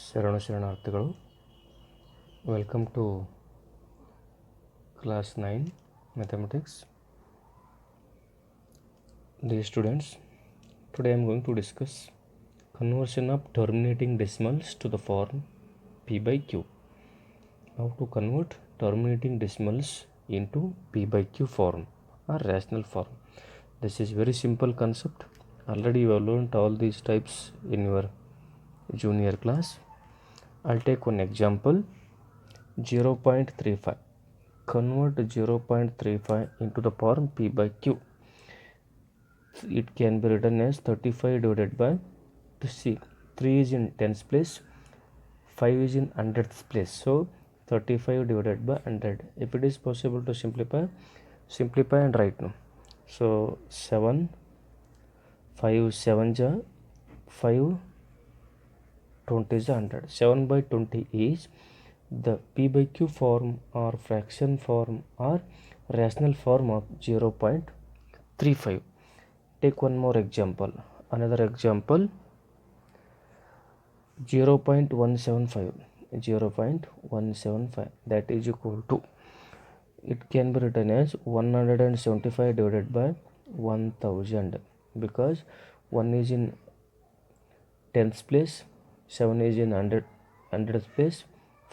ಶರಣಾರ್ಥಿಗಳು. Welcome to class 9 mathematics. Dear students, today I am going to discuss conversion of terminating decimals to the form p by q. How to convert terminating decimals into p by q form or rational form. This is very simple concept. Already you have learned all these types in your junior class. I'll take one example. 0.35. Convert 0.35 into the form p by q. It can be written as 35 divided by, see, 3 is in tens place, 5 is in hundredths place, so 35 divided by 100. If it is possible to simplify and write now. So 7 5 7 ja 5 20 is 100. 7 by 20 is the p by q form or fraction form or rational form of 0.35. Take one more example. Another example, 0.175. That is equal to, it can be written as 175 divided by 1000, because 1 is in tens place, 7 is in hundredths place,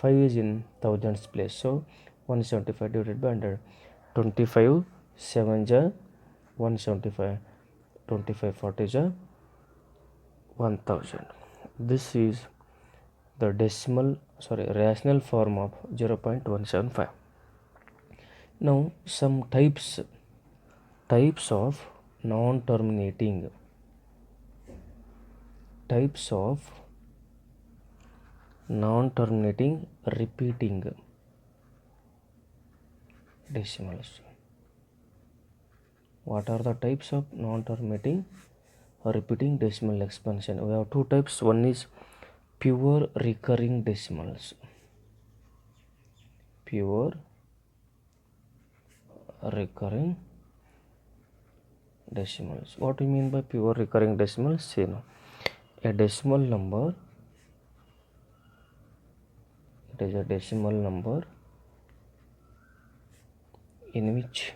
5 is in thousands place, so 175 divided by 100. 25 7 ja 175, 25 40 ja 1000. This is the rational form of 0.175. Now some types of non-terminating repeating decimals. What are the types of non-terminating repeating decimal expansion? We have two types. One is pure recurring decimals. Pure recurring decimals. What do you mean by pure recurring decimals? See now, a decimal number, it is a decimal number in which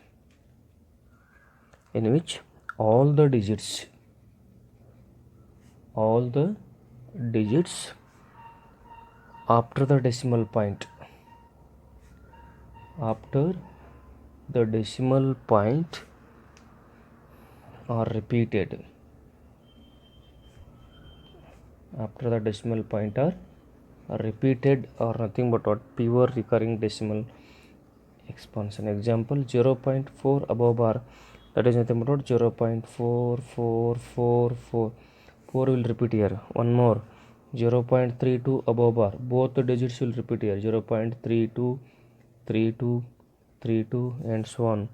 all the digits after the decimal point are repeated. After the decimal point are repeated or nothing but what? Pure recurring decimal expansion. Example, 0.4 above bar, that is nothing but what? 0.4444. 4 will repeat here. One more, 0.32 above bar, both the digits will repeat here. 0.32 32 32 and so on.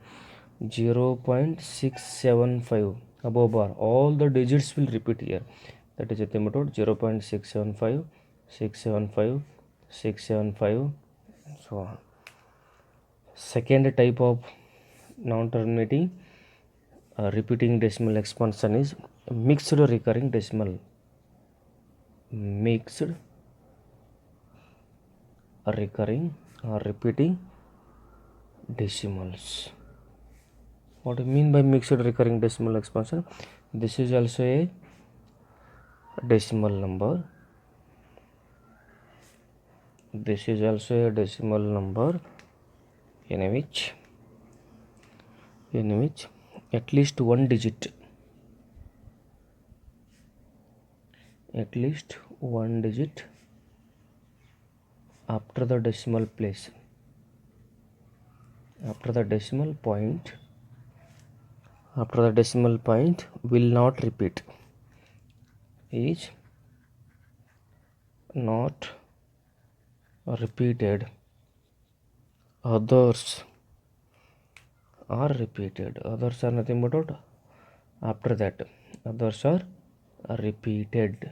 0.675 above bar, all the digits will repeat here. That is nothing but what? 0.675 675 675 and so on. Second type of non-terminating repeating decimal expansion is mixed recurring decimal. Mixed recurring or repeating decimals. What do you mean by mixed recurring decimal expansion? This is also a decimal number. This is also a decimal number in which at least one digit after the decimal place, after the decimal point will not repeat, is not repeated. Others are repeated. Others are nothing but what? After that, others are repeated,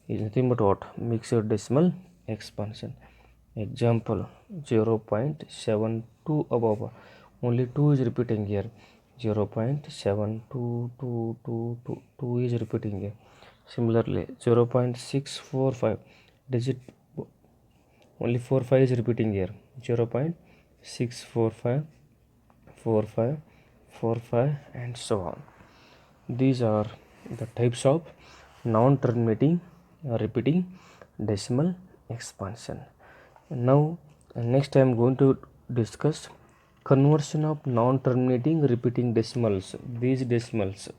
is nothing but what? Mixed decimal expansion. Example, 0.72 above, only 2 is repeating here. 0.72222 is repeating here. Similarly, 0.645, digit, only 4 5 is repeating here, 0.645 45 45 and so on. These are the types of non-terminating repeating decimal expansion. Now next I am going to discuss conversion of non-terminating repeating decimals. These decimals,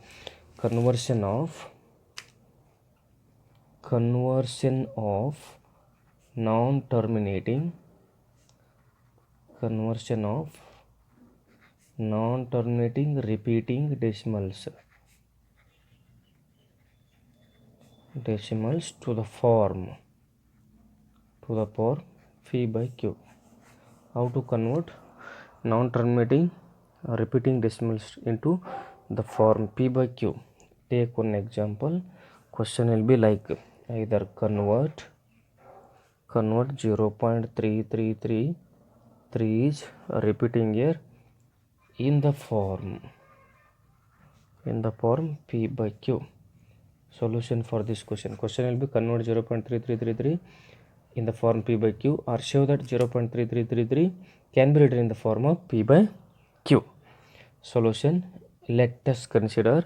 conversion of non-terminating repeating decimals to the form phi by q. How to convert non-terminating repeating decimals into the form p by q? Take one example. Question will be like either convert 0.3333 is repeating here in the form p by q. Solution for this question will be convert 0.3333 in the form p by q, or show that 0.3333 can be written in the form of p by q. Solution, let us consider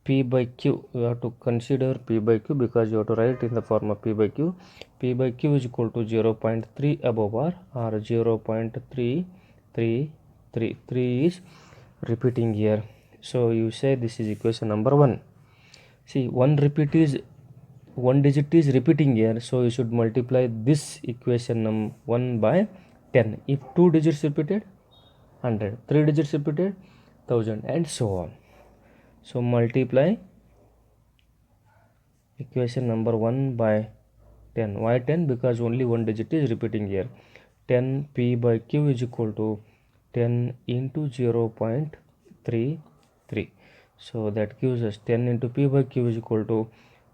p by q. You have to consider p by q because you have to write in the form of p by q. P by q is equal to 0.3 above bar, or 0.3333 is repeating here. So you say this is equation number 1. See, one digit is repeating here, so you should multiply this equation number 1 by 10. If 2 digits repeated, 100, 3 digits repeated, 1000, and so on. So multiply equation number 1 by 10. Why 10? Because only one digit is repeating here. 10 p by q is equal to 10 into 0.33. So that gives us 10 into p by q is equal to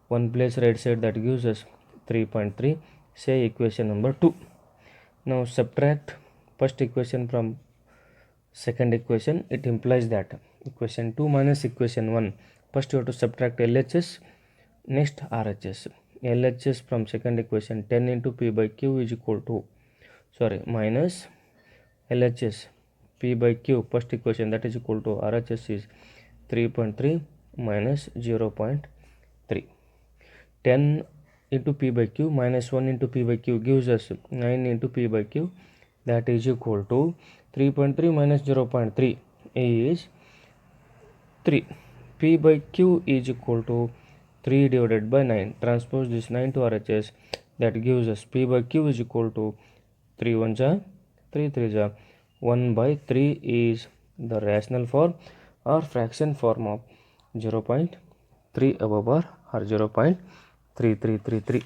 1 place right side, that gives us 3.3. Say equation number 2. Now subtract first equation from second equation. It implies that equation 2 minus equation 1. First you have to subtract LHS, next RHS. LHS from second equation, 10 into p by q is equal to, minus LHS p by q first equation, that is equal to RHS is 3.3 minus 0.3. 10 into p by q minus 1 into p by q gives us 9 into p by q, that is equal to 3.3 minus 0.3 is 3. P by q is equal to 3 divided by 9. Transpose this 9 to RHS, that gives us p by q is equal to 3 1s are 3 3s are 1 by 3 is the rational form or fraction form of 0.3 above bar, or 0.3333.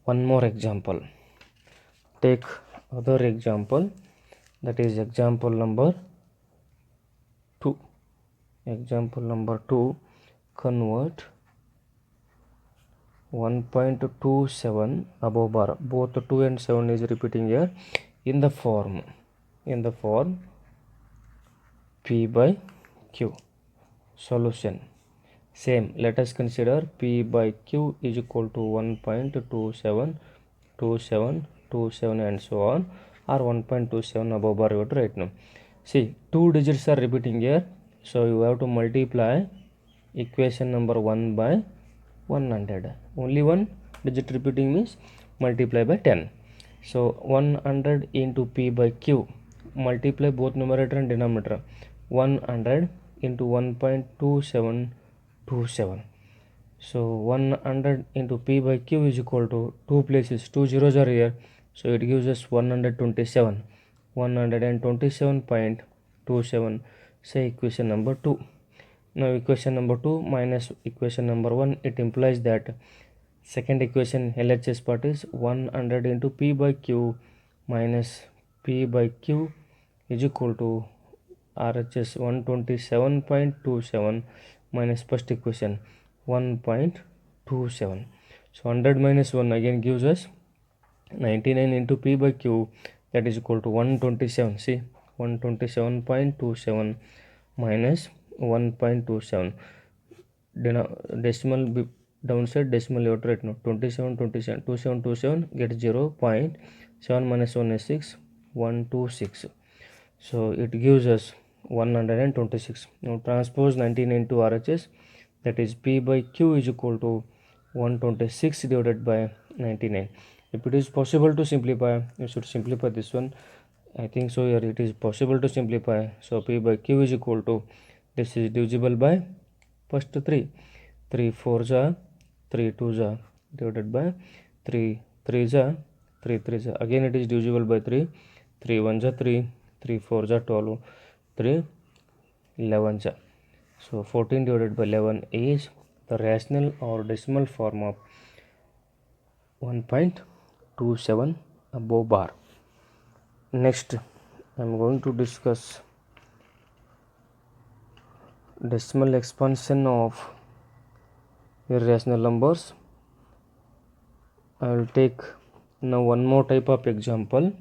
One more example. Take other example, that is example number 2. Example number 2, convert 1.27 above bar, both 2 and 7 is repeating here, in the form p by q. Solution, same, let us consider p by q is equal to 1.27 27 and so on, or 1.27 above bar you have to write now. See, 2 digits are repeating here, so you have to multiply equation number 1 by 100. Only one digit repeating means multiply by 10. So 100 into p by q, multiply both numerator and denominator. 100 into 1.2727. So 100 into p by q is equal to 2 places, 2 zeros are here, so it gives us 127. 127.27. Say equation number 2. Now equation number 2 minus equation number 1, it implies that second equation LHS part is 100 into p by q minus p by q is equal to RHS 127.27 minus first equation 1.27. So 100 minus 1 again gives us 99 into p by q, that is equal to 127. See, 127.27 minus 1.27. Decimal downside decimal you have to write now. 27 27 27 27 get 0. 7 minus 1 is 6, 126. So it gives us 126. Now transpose 99 to RHS, that is P by Q is equal to 126 divided by 99. If it is possible to simplify, you should simplify this one. I think so here it is possible to simplify. So P by Q is equal to, this is divisible by first 3. 3 4s are 3 2s are divided by 3 3s are 3 3s are. Again it is divisible by 3. 3 1s are 3, 3 4s are 12, 3 11s are. So 14 divided by 11 is the rational or decimal form of 1.27 above bar. Next I am going to discuss decimal expansion of irrational numbers. I will take now one more type of example.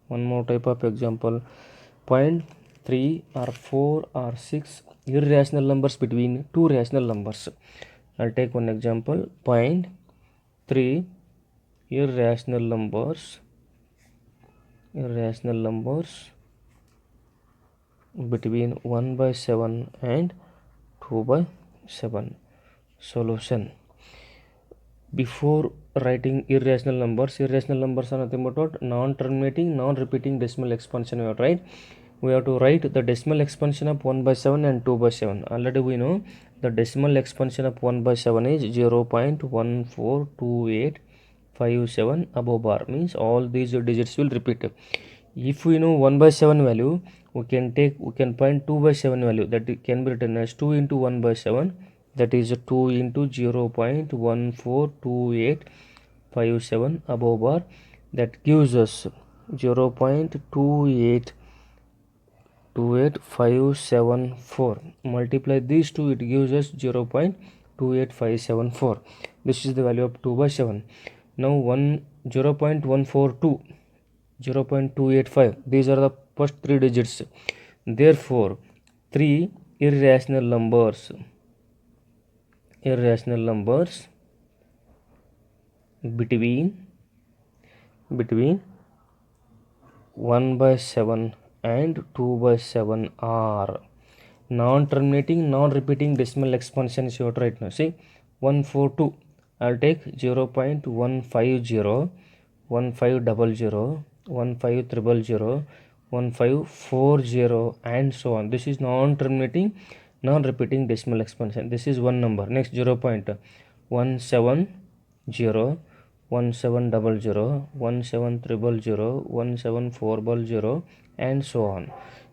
0.3 or 4 or 6 irrational numbers between two rational numbers. I'll take one example. 0.3 irrational numbers between 1 by 7 and 2 by 7. Solution. Before writing irrational numbers are nothing but what? Non-terminating, non-repeating decimal expansion we have to write. We have to write the decimal expansion of 1 by 7 and 2 by 7. Already we know the decimal expansion of 1 by 7 is 0.142857 above bar, means all these digits will repeat. If we know 1 by 7 value, we can find 2 by 7 value, that it can be written as 2 into 1 by 7, that is 2 into 0.142857 above bar, that gives us 0.28574. Multiply these two, it gives us 0.28574. This is the value of 2 by 7. Now 0.142, 0.285, these are the first three digits. Therefore three irrational numbers between 1 by 7 and 2 by 7 are non-terminating, non-repeating decimal expansions you have to write now. See, 142, I'll take 0.150, 1500, 15000, 1540 and so on. This is non-terminating, non-repeating decimal expansion. This is one number. Next 0.170, 1700, 17300, 17400 and so on.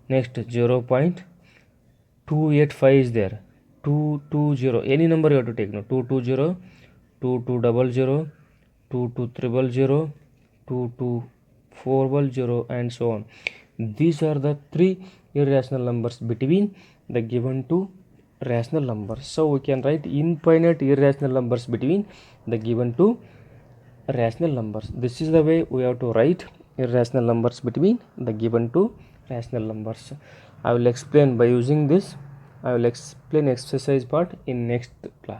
Next 0.285 is there. 220, any number you have to take now. 220, 2200, 22300, 22400 and so on. These are the three irrational numbers between the given two rational numbers. So we can write infinite irrational numbers between the given two rational numbers. This is the way we have to write irrational numbers between the given two rational numbers. I will explain by using this. I will explain exercise part in next class.